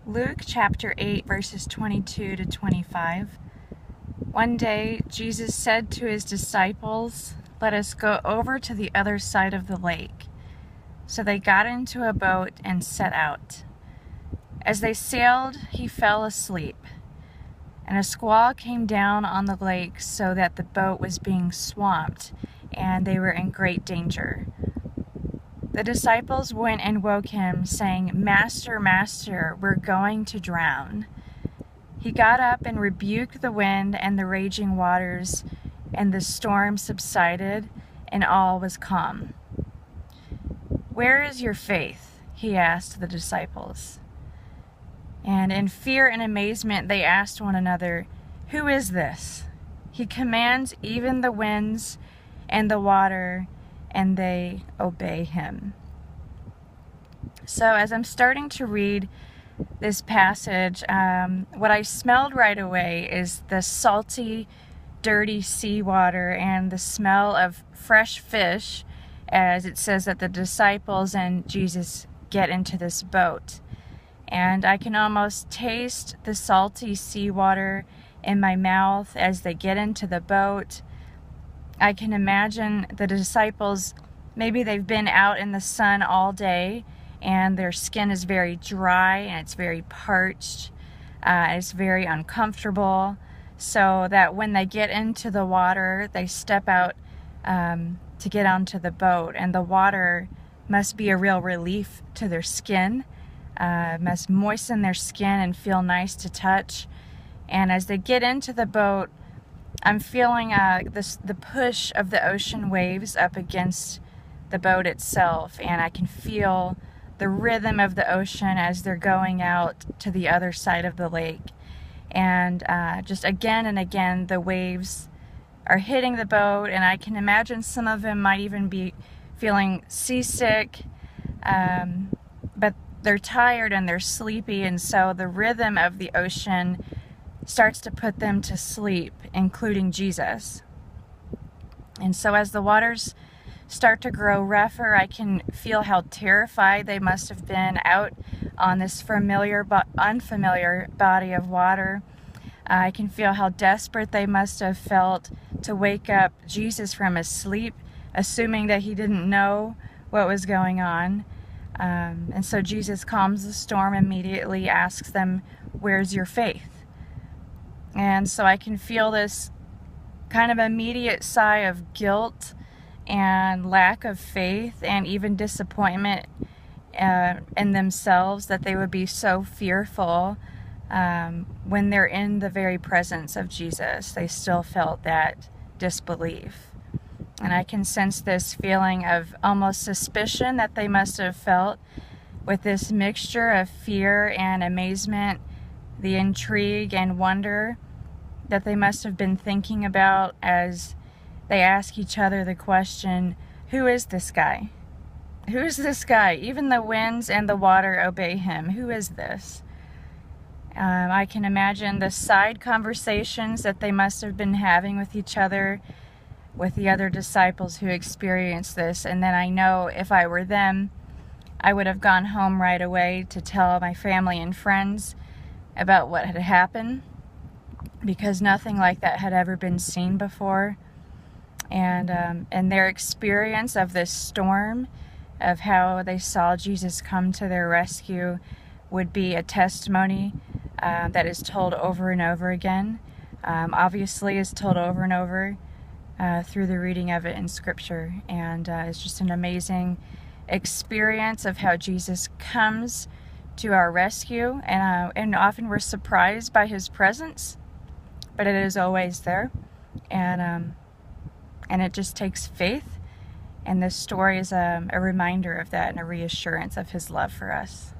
Luke chapter 8, verses 22 to 25. One day, Jesus said to his disciples, "Let us go over to the other side of the lake." So they got into a boat and set out. As they sailed, he fell asleep, and a squall came down on the lake so that the boat was being swamped, and they were in great danger. The disciples went and woke him, saying, "Master, Master, we're going to drown." He got up and rebuked the wind and the raging waters, and the storm subsided, and all was calm. "Where is your faith?" he asked the disciples. And in fear and amazement they asked one another, "Who is this? He commands even the winds and the water, and they obey him." So as I'm starting to read this passage, what I smelled right away is the salty, dirty seawater and the smell of fresh fish, as it says that the disciples and Jesus get into this boat. And I can almost taste the salty seawater in my mouth as they get into the boat. I can imagine the disciples, maybe they've been out in the sun all day and their skin is very dry and it's very parched. It's very uncomfortable. So that when they get into the water, they step out to get onto the boat, and the water must be a real relief to their skin. Must moisten their skin and feel nice to touch. And as they get into the boat, I'm feeling the push of the ocean waves up against the boat itself, and I can feel the rhythm of the ocean as they're going out to the other side of the lake. And just again and again, the waves are hitting the boat, and I can imagine some of them might even be feeling seasick, but they're tired and they're sleepy, and so the rhythm of the ocean starts to put them to sleep, including Jesus. And so as the waters start to grow rougher, I can feel how terrified they must have been out on this familiar but unfamiliar body of water. I can feel how desperate they must have felt to wake up Jesus from his sleep, assuming that he didn't know what was going on. And so Jesus calms the storm immediately, asks them, "Where's your faith?" And so I can feel this kind of immediate sigh of guilt and lack of faith and even disappointment in themselves, that they would be so fearful when they're in the very presence of Jesus. They still felt that disbelief. And I can sense this feeling of almost suspicion that they must have felt, with this mixture of fear and amazement, the intrigue and wonder that they must have been thinking about as they ask each other the question, "Who is this guy? Who is this guy? Even the winds and the water obey him. Who is this?" I can imagine the side conversations that they must have been having with each other, with the other disciples who experienced this. And then I know if I were them, I would have gone home right away to tell my family and friends about what had happened, because nothing like that had ever been seen before. And their experience of this storm, of how they saw Jesus come to their rescue, would be a testimony that is told over and over again. Obviously is told over and over through the reading of it in Scripture. And it's just an amazing experience of how Jesus comes to our rescue. And often we're surprised by his presence, but it is always there. And it just takes faith. And this story is a reminder of that and a reassurance of his love for us.